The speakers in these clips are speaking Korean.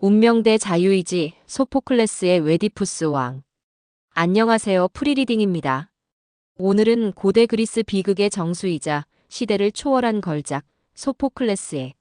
운명 대 자유의지, 소포클레스의 웨디푸스 왕. 안녕하세요. 프리리딩입니다. 오늘은 고대 그리스 비극의 정수이자 시대를 초월한 걸작, 소포클레스의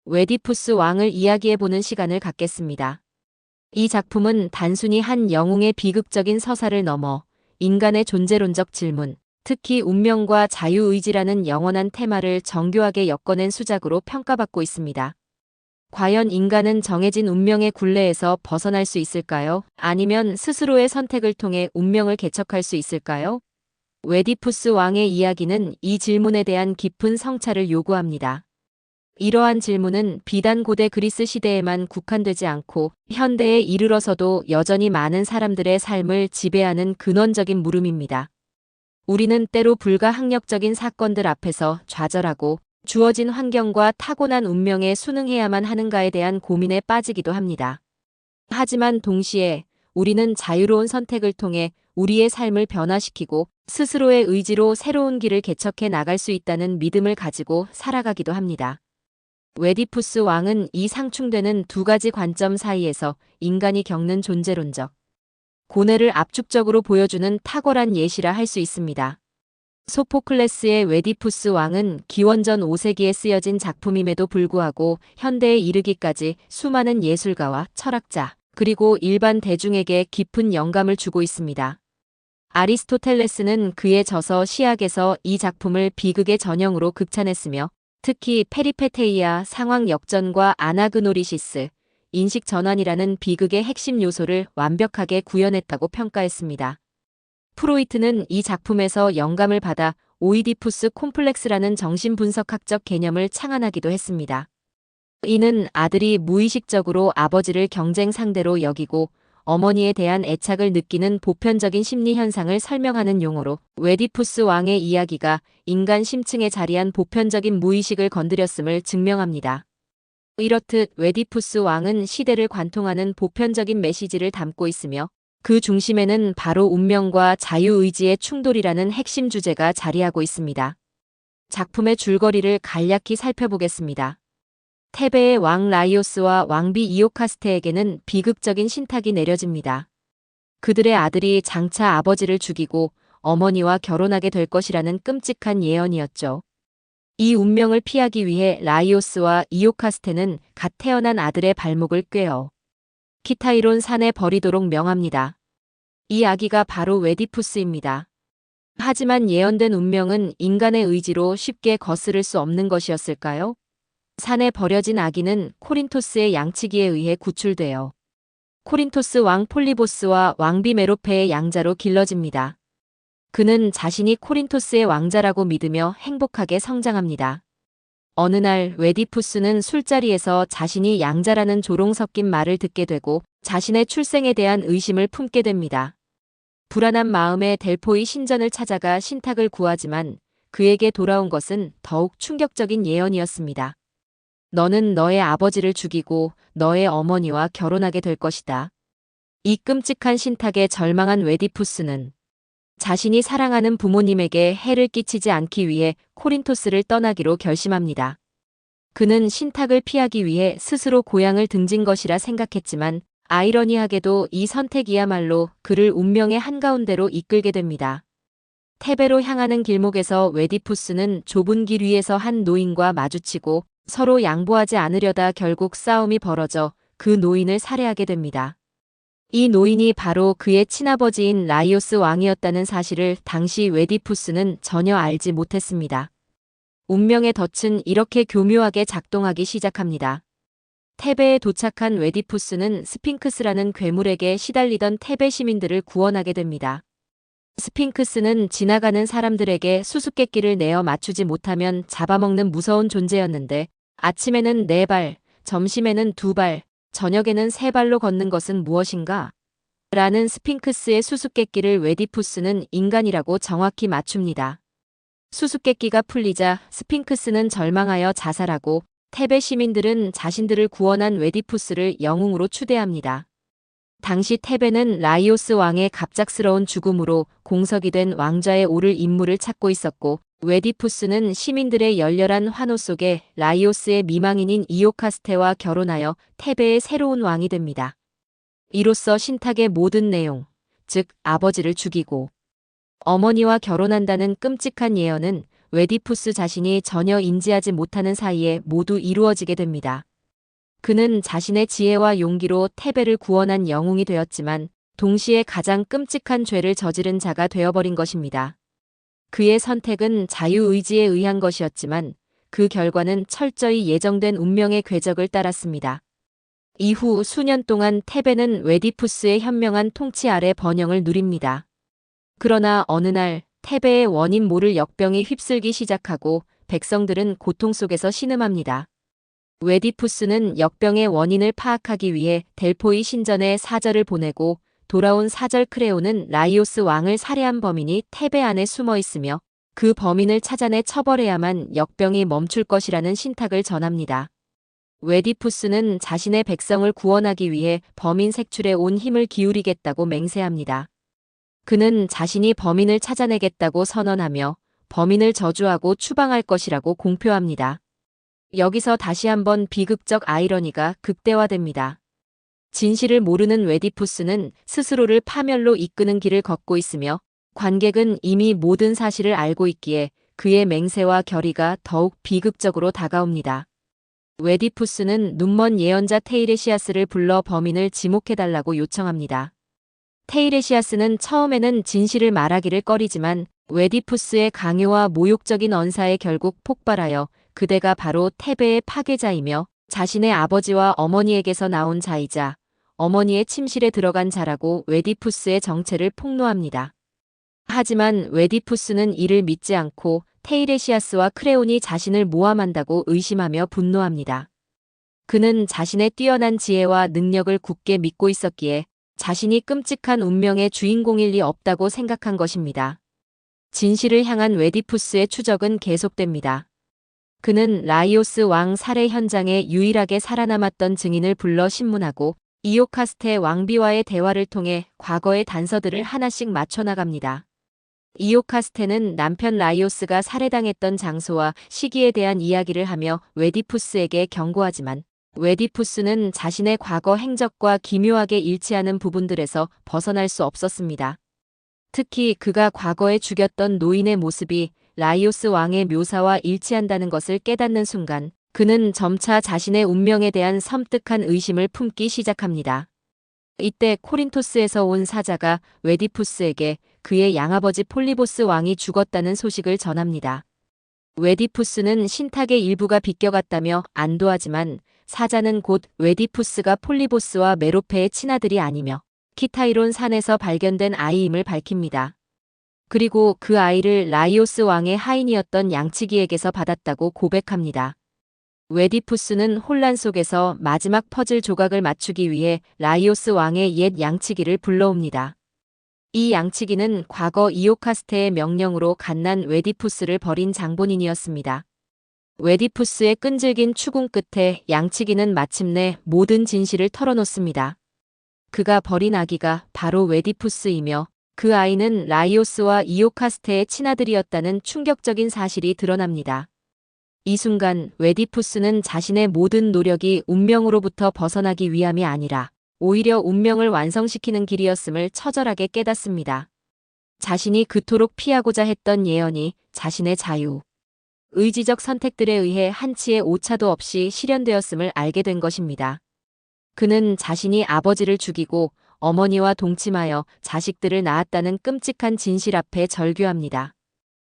웨디푸스 왕을 이야기해보는 시간을 갖겠습니다. 이 작품은 단순히 한 영웅의 비극적인 서사를 넘어 인간의 존재론적 질문, 특히 운명과 자유의지라는 영원한 테마를 정교하게 엮어낸 수작으로 평가받고 있습니다. 과연 인간은 정해진 운명의 굴레에서 벗어날 수 있을까요? 아니면 스스로의 선택을 통해 운명을 개척할 수 있을까요? 웨디푸스 왕의 이야기는 이 질문에 대한 깊은 성찰을 요구합니다. 이러한 질문은 비단 고대 그리스 시대에만 국한되지 않고 현대에 이르러서도 여전히 많은 사람들의 삶을 지배하는 근원적인 물음입니다. 우리는 때로 불가항력적인 사건들 앞에서 좌절하고 주어진 환경과 타고난 운명에 순응해야만 하는가에 대한 고민에 빠지기도 합니다. 하지만 동시에 우리는 자유로운 선택을 통해 우리의 삶을 변화시키고 스스로의 의지로 새로운 길을 개척해 나갈 수 있다는 믿음을 가지고 살아가기도 합니다. 웨디푸스 왕은 이 상충되는 두 가지 관점 사이에서 인간이 겪는 존재론적 고뇌를 압축적으로 보여주는 탁월한 예시라 할 수 있습니다. 소포클레스의 웨디푸스 왕은 기원전 5세기에 쓰여진 작품임에도 불구하고 현대에 이르기까지 수많은 예술가와 철학자, 그리고 일반 대중에게 깊은 영감을 주고 있습니다. 아리스토텔레스는 그의 저서 시학에서 이 작품을 비극의 전형으로 극찬했으며 특히 페리페테이아 상황 역전과 아나그노리시스, 인식 전환이라는 비극의 핵심 요소를 완벽하게 구현했다고 평가했습니다. 프로이트는 이 작품에서 영감을 받아 오이디푸스 콤플렉스라는 정신분석학적 개념을 창안하기도 했습니다. 이는 아들이 무의식적으로 아버지를 경쟁 상대로 여기고 어머니에 대한 애착을 느끼는 보편적인 심리 현상을 설명하는 용어로 웨디푸스 왕의 이야기가 인간 심층에 자리한 보편적인 무의식을 건드렸음을 증명합니다. 이렇듯 웨디푸스 왕은 시대를 관통하는 보편적인 메시지를 담고 있으며 그 중심에는 바로 운명과 자유의지의 충돌이라는 핵심 주제가 자리하고 있습니다. 작품의 줄거리를 간략히 살펴보겠습니다. 테베의 왕 라이오스와 왕비 이오카스테에게는 비극적인 신탁이 내려집니다. 그들의 아들이 장차 아버지를 죽이고 어머니와 결혼하게 될 것이라는 끔찍한 예언이었죠. 이 운명을 피하기 위해 라이오스와 이오카스테는 갓 태어난 아들의 발목을 꿰어 키타이론 산에 버리도록 명합니다. 이 아기가 바로 웨디푸스입니다. 하지만 예언된 운명은 인간의 의지로 쉽게 거스를 수 없는 것이었을까요? 산에 버려진 아기는 코린토스의 양치기에 의해 구출되어 코린토스 왕 폴리보스와 왕비 메로페의 양자로 길러집니다. 그는 자신이 코린토스의 왕자라고 믿으며 행복하게 성장합니다. 어느 날 웨디푸스는 술자리에서 자신이 양자라는 조롱 섞인 말을 듣게 되고 자신의 출생에 대한 의심을 품게 됩니다. 불안한 마음에 델포이 신전을 찾아가 신탁을 구하지만 그에게 돌아온 것은 더욱 충격적인 예언이었습니다. 너는 너의 아버지를 죽이고 너의 어머니와 결혼하게 될 것이다. 이 끔찍한 신탁에 절망한 웨디푸스는 자신이 사랑하는 부모님에게 해를 끼치지 않기 위해 코린토스를 떠나기로 결심합니다. 그는 신탁을 피하기 위해 스스로 고향을 등진 것이라 생각했지만 아이러니하게도 이 선택이야말로 그를 운명의 한가운데로 이끌게 됩니다. 테베로 향하는 길목에서 웨디푸스는 좁은 길 위에서 한 노인과 마주치고 서로 양보하지 않으려다 결국 싸움이 벌어져 그 노인을 살해하게 됩니다. 이 노인이 바로 그의 친아버지인 라이오스 왕이었다는 사실을 당시 웨디푸스는 전혀 알지 못했습니다. 운명의 덫은 이렇게 교묘하게 작동하기 시작합니다. 테베에 도착한 웨디푸스는 스핑크스라는 괴물에게 시달리던 테베 시민들을 구원하게 됩니다. 스핑크스는 지나가는 사람들에게 수수께끼를 내어 맞추지 못하면 잡아먹는 무서운 존재였는데 아침에는 4발, 점심에는 2발, 저녁에는 3발로 걷는 것은 무엇인가? 라는 스핑크스의 수수께끼를 웨디푸스는 인간이라고 정확히 맞춥니다. 수수께끼가 풀리자 스핑크스는 절망하여 자살하고 테베 시민들은 자신들을 구원한 웨디푸스를 영웅으로 추대합니다. 당시 테베는 라이오스 왕의 갑작스러운 죽음으로 공석이 된 왕좌에 오를 인물을 찾고 있었고 웨디푸스는 시민들의 열렬한 환호 속에 라이오스의 미망인인 이오카스테와 결혼하여 테베의 새로운 왕이 됩니다. 이로써 신탁의 모든 내용, 즉 아버지를 죽이고 어머니와 결혼한다는 끔찍한 예언은 웨디푸스 자신이 전혀 인지하지 못하는 사이에 모두 이루어지게 됩니다. 그는 자신의 지혜와 용기로 테베를 구원한 영웅이 되었지만 동시에 가장 끔찍한 죄를 저지른 자가 되어버린 것입니다. 그의 선택은 자유의지에 의한 것이었지만 그 결과는 철저히 예정된 운명의 궤적을 따랐습니다. 이후 수년 동안 테베는 웨디푸스의 현명한 통치 아래 번영을 누립니다. 그러나 어느 날 테베의 원인 모를 역병이 휩쓸기 시작하고 백성들은 고통 속에서 신음합니다. 웨디푸스는 역병의 원인을 파악하기 위해 델포이 신전에 사절을 보내고 돌아온 사절 크레오는 라이오스 왕을 살해한 범인이 테베 안에 숨어 있으며 그 범인을 찾아내 처벌해야만 역병이 멈출 것이라는 신탁을 전합니다. 웨디푸스는 자신의 백성을 구원하기 위해 범인 색출에 온 힘을 기울이겠다고 맹세합니다. 그는 자신이 범인을 찾아내겠다고 선언하며 범인을 저주하고 추방할 것이라고 공표합니다. 여기서 다시 한번 비극적 아이러니가 극대화됩니다. 진실을 모르는 웨디푸스는 스스로를 파멸로 이끄는 길을 걷고 있으며 관객은 이미 모든 사실을 알고 있기에 그의 맹세와 결의가 더욱 비극적으로 다가옵니다. 웨디푸스는 눈먼 예언자 테이레시아스를 불러 범인을 지목해달라고 요청합니다. 테이레시아스는 처음에는 진실을 말하기를 꺼리지만 웨디푸스의 강요와 모욕적인 언사에 결국 폭발하여 그대가 바로 테베의 파괴자이며 자신의 아버지와 어머니에게서 나온 자이자 어머니의 침실에 들어간 자라고 웨디푸스의 정체를 폭로합니다. 하지만 웨디푸스는 이를 믿지 않고 테이레시아스와 크레온이 자신을 모함한다고 의심하며 분노합니다. 그는 자신의 뛰어난 지혜와 능력을 굳게 믿고 있었기에 자신이 끔찍한 운명의 주인공일 리 없다고 생각한 것입니다. 진실을 향한 웨디푸스의 추적은 계속됩니다. 그는 라이오스 왕 살해 현장에 유일하게 살아남았던 증인을 불러 신문하고 이오카스테 왕비와의 대화를 통해 과거의 단서들을 하나씩 맞춰나갑니다. 이오카스테는 남편 라이오스가 살해당했던 장소와 시기에 대한 이야기를 하며 웨디푸스에게 경고하지만 웨디푸스는 자신의 과거 행적과 기묘하게 일치하는 부분들에서 벗어날 수 없었습니다. 특히 그가 과거에 죽였던 노인의 모습이 라이오스 왕의 묘사와 일치한다는 것을 깨닫는 순간 그는 점차 자신의 운명에 대한 섬뜩한 의심을 품기 시작합니다. 이때 코린토스에서 온 사자가 웨디푸스에게 그의 양아버지 폴리보스 왕이 죽었다는 소식을 전합니다. 웨디푸스는 신탁의 일부가 비껴갔다며 안도하지만 사자는 곧 웨디푸스가 폴리보스와 메로페의 친아들이 아니며 키타이론 산에서 발견된 아이임을 밝힙니다. 그리고 그 아이를 라이오스 왕의 하인이었던 양치기에게서 받았다고 고백합니다. 웨디푸스는 혼란 속에서 마지막 퍼즐 조각을 맞추기 위해 라이오스 왕의 옛 양치기를 불러옵니다. 이 양치기는 과거 이오카스테의 명령으로 갓난 웨디푸스를 버린 장본인이었습니다. 웨디푸스의 끈질긴 추궁 끝에 양치기는 마침내 모든 진실을 털어놓습니다. 그가 버린 아기가 바로 웨디푸스이며 그 아이는 라이오스와 이오카스테의 친아들이었다는 충격적인 사실이 드러납니다. 이 순간 웨디푸스는 자신의 모든 노력이 운명으로부터 벗어나기 위함이 아니라 오히려 운명을 완성시키는 길이었음을 처절하게 깨닫습니다. 자신이 그토록 피하고자 했던 예언이 자신의 자유, 의지적 선택들에 의해 한치의 오차도 없이 실현되었음을 알게 된 것입니다. 그는 자신이 아버지를 죽이고 어머니와 동침하여 자식들을 낳았다는 끔찍한 진실 앞에 절규합니다.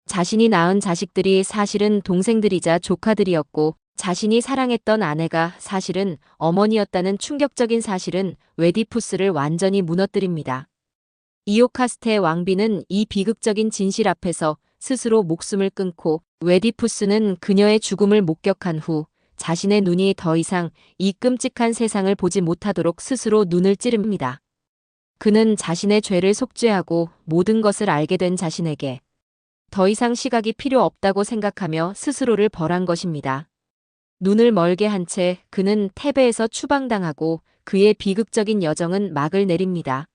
자신이 낳은 자식들이 사실은 동생들이자 조카들이었고 자신이 사랑했던 아내가 사실은 어머니였다는 충격적인 사실은 웨디푸스를 완전히 무너뜨립니다. 이오카스테 왕비는 이 비극적인 진실 앞에서 스스로 목숨을 끊고 웨디푸스는 그녀의 죽음을 목격한 후 자신의 눈이 더 이상 이 끔찍한 세상을 보지 못하도록 스스로 눈을 찌릅니다. 그는 자신의 죄를 속죄하고 모든 것을 알게 된 자신에게 더 이상 시각이 필요 없다고 생각하며 스스로를 벌한 것입니다. 눈을 멀게 한 채 그는 테베에서 추방당하고 그의 비극적인 여정은 막을 내립니다.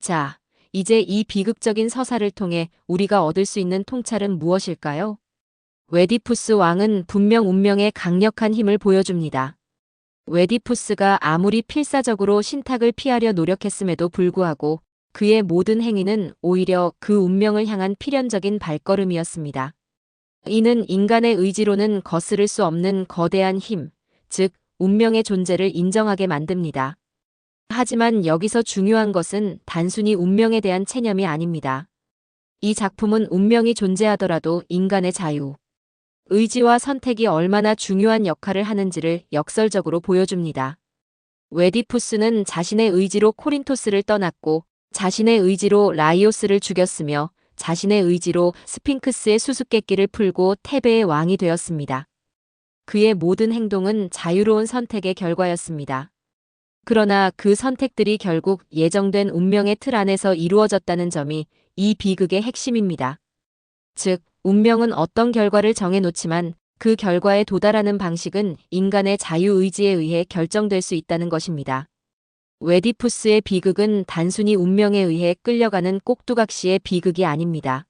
자, 이제 이 비극적인 서사를 통해 우리가 얻을 수 있는 통찰은 무엇일까요? 웨디푸스 왕은 분명 운명의 강력한 힘을 보여줍니다. 웨디푸스가 아무리 필사적으로 신탁을 피하려 노력했음에도 불구하고 그의 모든 행위는 오히려 그 운명을 향한 필연적인 발걸음이었습니다. 이는 인간의 의지로는 거스를 수 없는 거대한 힘, 즉 운명의 존재를 인정하게 만듭니다. 하지만 여기서 중요한 것은 단순히 운명에 대한 체념이 아닙니다. 이 작품은 운명이 존재하더라도 인간의 자유, 의지와 선택이 얼마나 중요한 역할을 하는지를 역설적으로 보여줍니다. 웨디푸스는 자신의 의지로 코린토스를 떠났고 자신의 의지로 라이오스를 죽였으며 자신의 의지로 스핑크스의 수수께끼를 풀고 테베의 왕이 되었습니다. 그의 모든 행동은 자유로운 선택의 결과였습니다. 그러나 그 선택들이 결국 예정된 운명의 틀 안에서 이루어졌다는 점이 이 비극의 핵심입니다. 즉, 운명은 어떤 결과를 정해놓지만 그 결과에 도달하는 방식은 인간의 자유의지에 의해 결정될 수 있다는 것입니다. 웨디푸스의 비극은 단순히 운명에 의해 끌려가는 꼭두각시의 비극이 아닙니다.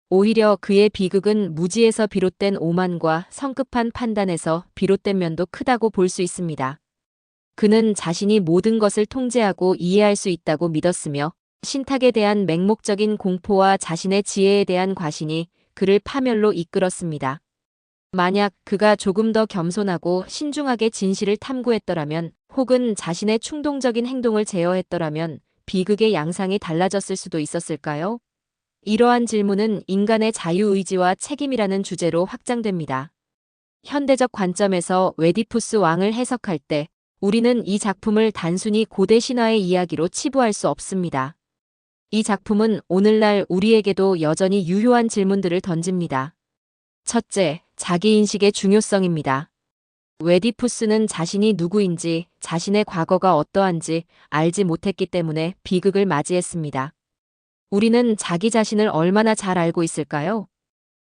오히려 그의 비극은 무지에서 비롯된 오만과 성급한 판단에서 비롯된 면도 크다고 볼 수 있습니다. 그는 자신이 모든 것을 통제하고 이해할 수 있다고 믿었으며 신탁에 대한 맹목적인 공포와 자신의 지혜에 대한 과신이 그를 파멸로 이끌었습니다. 만약 그가 조금 더 겸손하고 신중하게 진실을 탐구했더라면 혹은 자신의 충동적인 행동을 제어했더라면 비극의 양상이 달라졌을 수도 있었을까요? 이러한 질문은 인간의 자유의지와 책임이라는 주제로 확장됩니다. 현대적 관점에서 웨디푸스 왕을 해석할 때 우리는 이 작품을 단순히 고대 신화의 이야기로 치부할 수 없습니다. 이 작품은 오늘날 우리에게도 여전히 유효한 질문들을 던집니다. 첫째, 자기인식의 중요성입니다. 웨디푸스는 자신이 누구인지, 자신의 과거가 어떠한지 알지 못했기 때문에 비극을 맞이했습니다. 우리는 자기 자신을 얼마나 잘 알고 있을까요?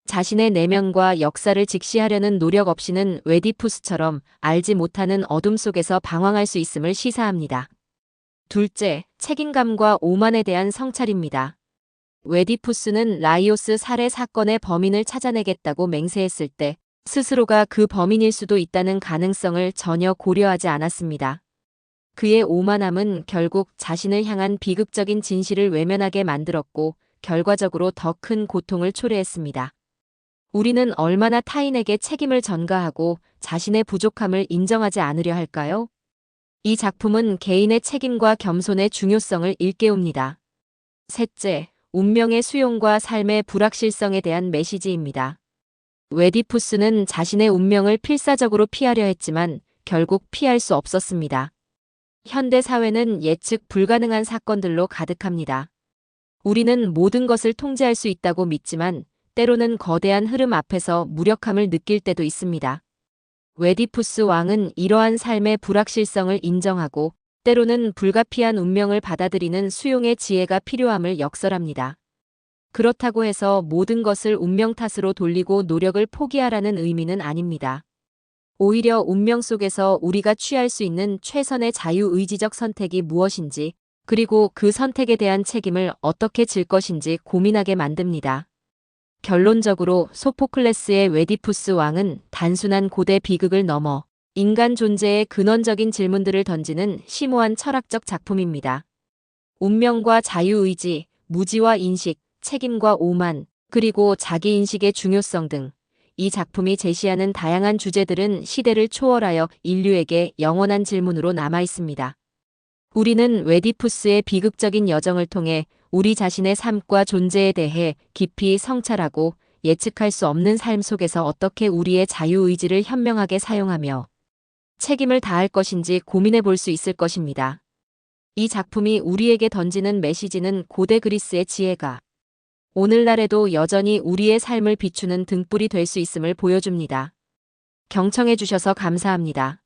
자신의 내면과 역사를 직시하려는 노력 없이는 웨디푸스처럼 알지 못하는 어둠 속에서 방황할 수 있음을 시사합니다. 둘째, 책임감과 오만에 대한 성찰입니다. 웨디푸스는 라이오스 살해 사건의 범인을 찾아내겠다고 맹세했을 때 스스로가 그 범인일 수도 있다는 가능성을 전혀 고려하지 않았습니다. 그의 오만함은 결국 자신을 향한 비극적인 진실을 외면하게 만들었고 결과적으로 더 큰 고통을 초래했습니다. 우리는 얼마나 타인에게 책임을 전가하고 자신의 부족함을 인정하지 않으려 할까요? 이 작품은 개인의 책임과 겸손의 중요성을 일깨웁니다. 셋째, 운명의 수용과 삶의 불확실성에 대한 메시지입니다. 웨디푸스는 자신의 운명을 필사적으로 피하려 했지만 결국 피할 수 없었습니다. 현대 사회는 예측 불가능한 사건들로 가득합니다. 우리는 모든 것을 통제할 수 있다고 믿지만 때로는 거대한 흐름 앞에서 무력함을 느낄 때도 있습니다. 웨디푸스 왕은 이러한 삶의 불확실성을 인정하고 때로는 불가피한 운명을 받아들이는 수용의 지혜가 필요함을 역설합니다. 그렇다고 해서 모든 것을 운명 탓으로 돌리고 노력을 포기하라는 의미는 아닙니다. 오히려 운명 속에서 우리가 취할 수 있는 최선의 자유의지적 선택이 무엇인지, 그리고 그 선택에 대한 책임을 어떻게 질 것인지 고민하게 만듭니다. 결론적으로 소포클레스의 웨디푸스 왕은 단순한 고대 비극을 넘어 인간 존재의 근원적인 질문들을 던지는 심오한 철학적 작품입니다. 운명과 자유의지, 무지와 인식, 책임과 오만, 그리고 자기인식의 중요성 등 이 작품이 제시하는 다양한 주제들은 시대를 초월하여 인류에게 영원한 질문으로 남아 있습니다. 우리는 웨디푸스의 비극적인 여정을 통해 우리 자신의 삶과 존재에 대해 깊이 성찰하고 예측할 수 없는 삶 속에서 어떻게 우리의 자유의지를 현명하게 사용하며 책임을 다할 것인지 고민해 볼 수 있을 것입니다. 이 작품이 우리에게 던지는 메시지는 고대 그리스의 지혜가 오늘날에도 여전히 우리의 삶을 비추는 등불이 될 수 있음을 보여줍니다. 경청해 주셔서 감사합니다.